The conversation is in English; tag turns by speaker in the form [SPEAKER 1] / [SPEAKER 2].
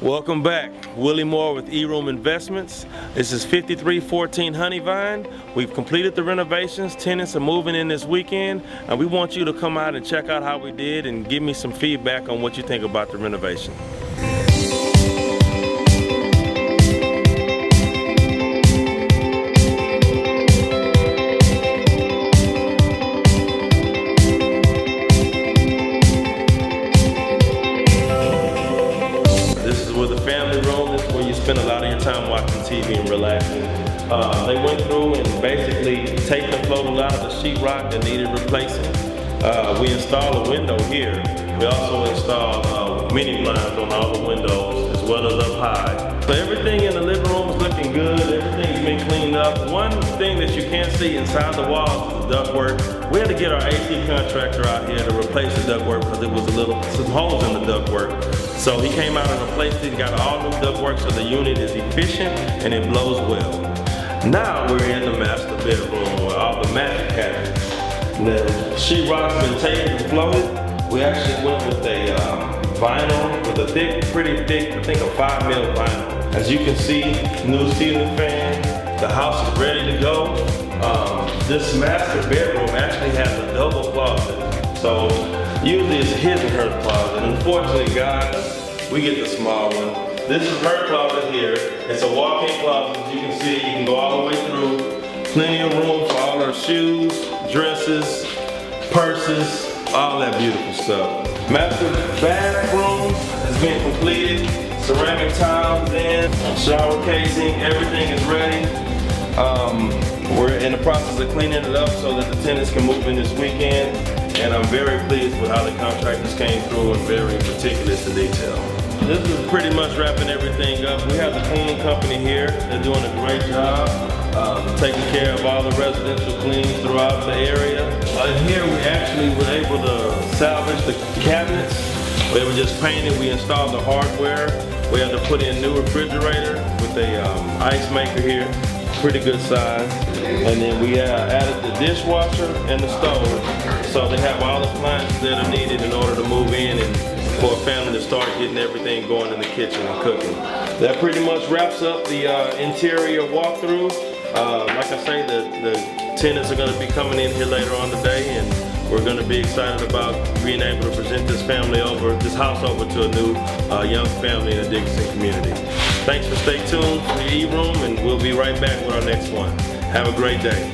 [SPEAKER 1] Welcome back. Willie Moore with E-Room Investments. This is 5314 Honeyvine. We've completed the renovations. Tenants are moving in this weekend, and we want you to come out and check out how we did and give me some feedback on what you think about the renovation. Spend a lot of your time watching TV and relaxing. They went through and basically taped and floated a lot of the sheetrock that needed replacing. We installed a window here. We also installed mini blinds on all the windows as well as up high. So everything in the living room is looking good. Everything's been cleaned up. One thing that you can't see inside the walls is the ductwork. We had to get our AC contractor out here to replace the ductwork because it was some holes in the ductwork. So he came out and replaced it, got all new ductwork so the unit is efficient and it blows well. Now we're in the master bedroom where all the magic happens. The sheetrock's been taped and floated. We actually went with a vinyl, with a thick, pretty thick, I think a 5 mil vinyl. As you can see, new ceiling fan. The house is ready to go. This master bedroom actually has a double closet. So usually it's his and her closet. Unfortunately, guys, we get the small one. This is her closet here. It's a walk-in closet. As you can see, you can go all the way through. Plenty of room for all her shoes, dresses, purses, all that beautiful stuff. Master bathroom has been completed. Ceramic tiles in, shower casing, everything is ready. We're in the process of cleaning it up so that the tenants can move in this weekend. And I'm very pleased with how the contractors came through and very meticulous to detail. This is pretty much wrapping everything up. We have the cleaning company here. They're doing a great job taking care of all the residential cleans throughout the area. Here we actually were able to salvage the cabinets. They were just painted. We installed the hardware. We had to put in a new refrigerator with a ice maker here. Pretty good size. And then we added the dishwasher and the stove. So they have all the appliances that are needed in order to move in and for a family to start getting everything going in the kitchen and cooking. That pretty much wraps up the interior walkthrough. Like I say, the tenants are going to be coming in here later on today, and we're going to be excited about being able to present this house over to a new young family in the Dickinson community. Thanks for staying tuned for E-Room, and we'll be right back with our next one. Have a great day.